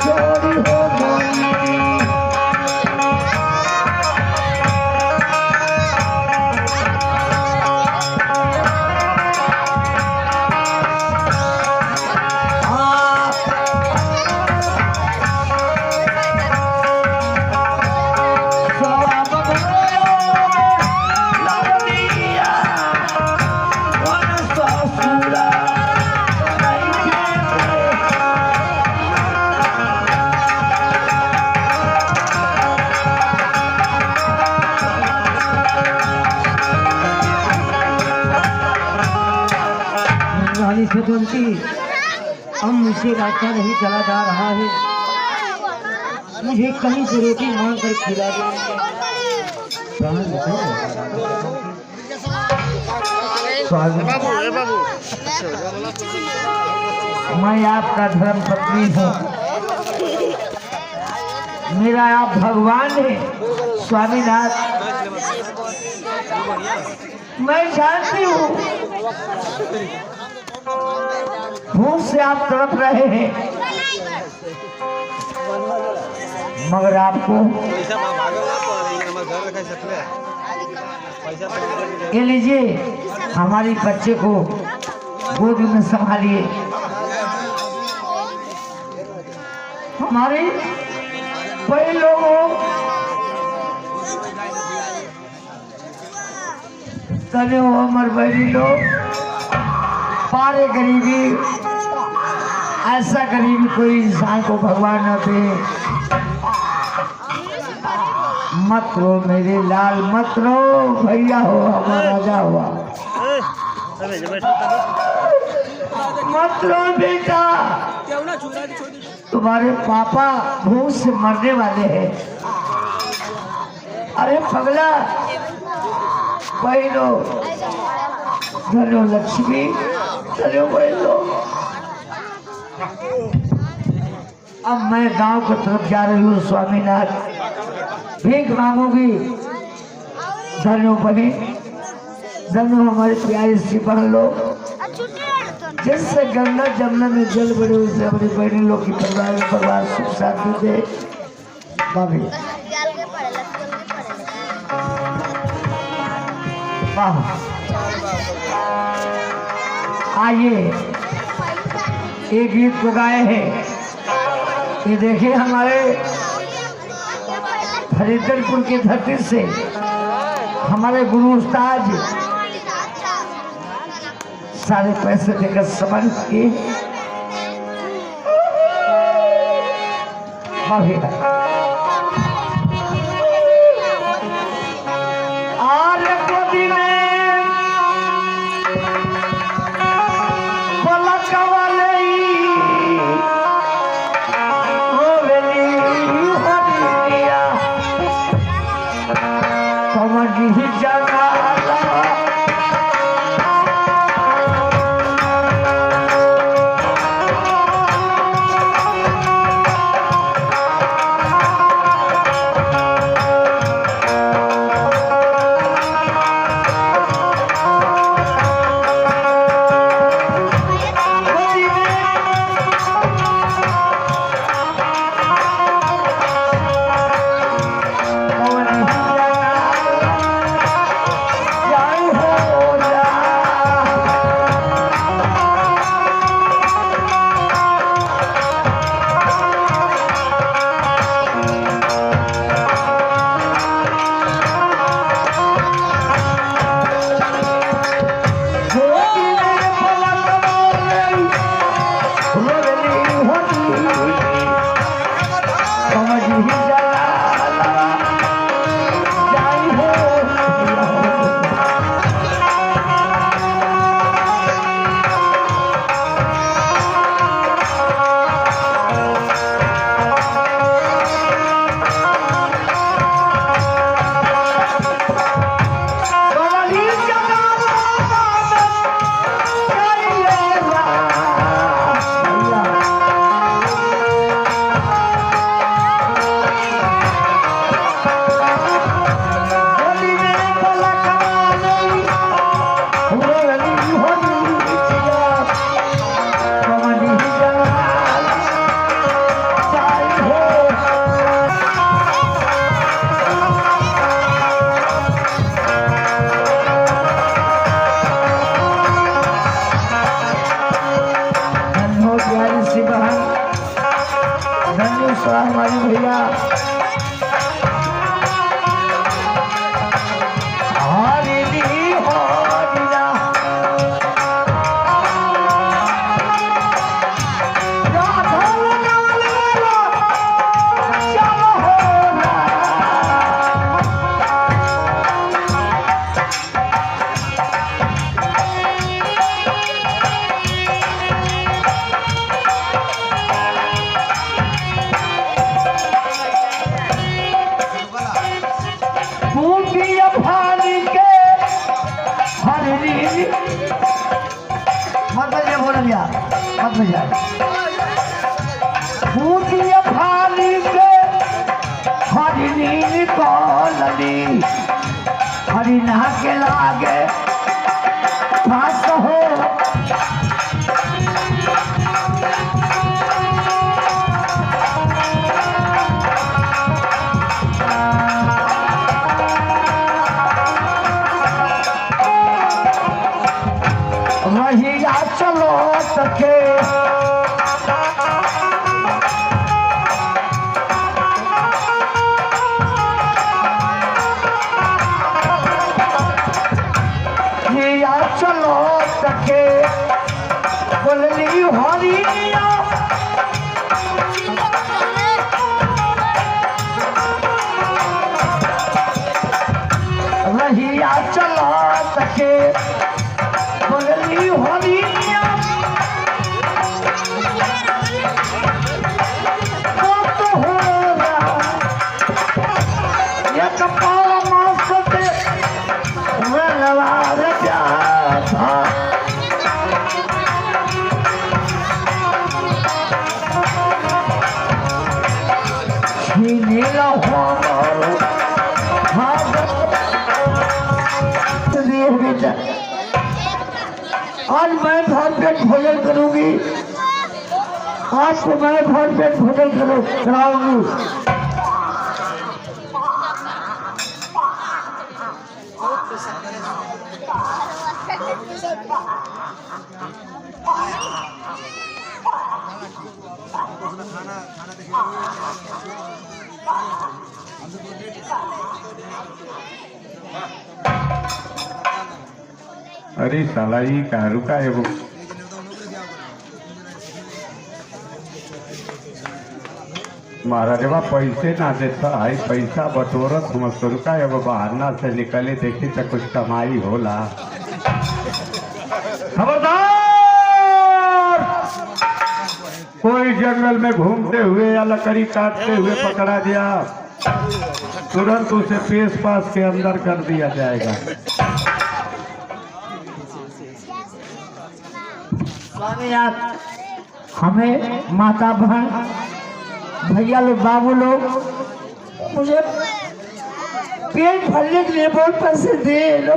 चोरी हो गई। स्वतंत्री अब मुझसे रास्ता नहीं चला जा रहा है, मुझे कहीं से रोटी मांग कर खिला दो। मैं आपका धर्म पत्नी हूँ, मेरा आप भगवान है स्वामीनाथ। मैं जानती हूँ भूख से आप तड़प रहे हैं, मगर आपको ये लीजिए, हमारी बच्चे को गोद में संभालिए। हमारे बड़े लोगों तने हो हमारे बड़ी लोग पारे गरीबी, ऐसा गरीबी कोई इंसान को भगवान न दे। मत रो मेरे लाल, मत रो, भैया हो हमारा राजा हुआ। मत रो बेटा, तुम्हारे पापा भूख से मरने वाले हैं। अरे पगला बहनो, धनो लक्ष्मी, धनो बहनो। अब मैं गांव की तरफ जा रही हूँ स्वामीनाथ, भीख मांगूंगी। धनो बहन, धनो हमारे प्यारे से बहन लोग, जिससे गंगा जमुना में जल बड़े उससे अपनी बहन लोग की परिवार सुख शांति दे। भाभी आइए, एक गीत को गाए हैं। ये देखिए, हमारे हरिद्रपुर की धरती से हमारे गुरु उस्ताद सारे पैसे देकर समर्पित किए। प्रणाम हमारी भैया हरिना के लागे फास हो रहिया चलो सके चलो सके बोलली हरिया रहिया चलो सके बोलली हरिया तो होगा ये कपाल मासते वलवार आज मैं भर पेट भोजन करूंगी आज तो मैं भर पेट भोजन कराऊंगी अरे साला ही का रुका है वो महाराज बा पैसे ना देता है पैसा बटोरत हम रुका है वो बहाना से निकले देखी तो कुछ कमाई होला खबरदार कोई जंगल में घूमते हुए या लकड़ी काटते हुए पकड़ा गया तुरंत उसे पेश पास के अंदर कर दिया जाएगा। हमें माता बहन भैया लोग बाबू लोग मुझे पेट भरने के लिए बहुत पैसे दे लो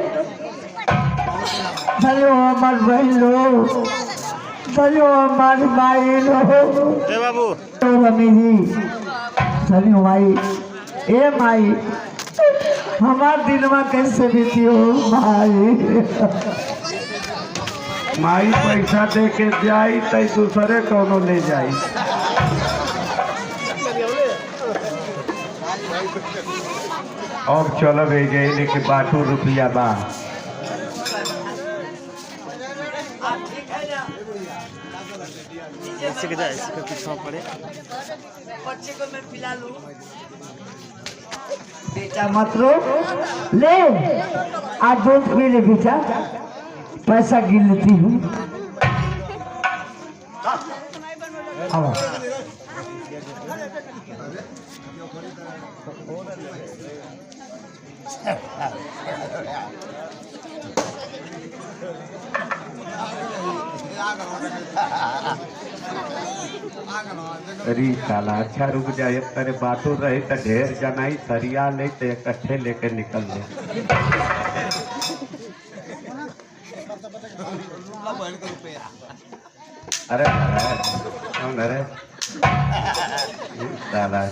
चलो हमारे बहन लोग चलो हमारे भाई लोग बाबू रमी जी चलो भाई ए माई हमारे दिन में कैसे बीती हो भाई माई पैसा दे के जाई तई दूसरे कोनो ले जाई अब चलो गए लेके बाटू रुपया बा बेटा मत रो ले आज दूध पी ले बेटा पैसा गिन लेती हूँ अरे साला अच्छा रुक जाए तेरे बाटू रहे तो ढेर जनाई सरिया ले तो इकट्ठे लेके निकल ले अरे कौन अरे साला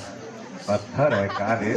पत्थर है का रे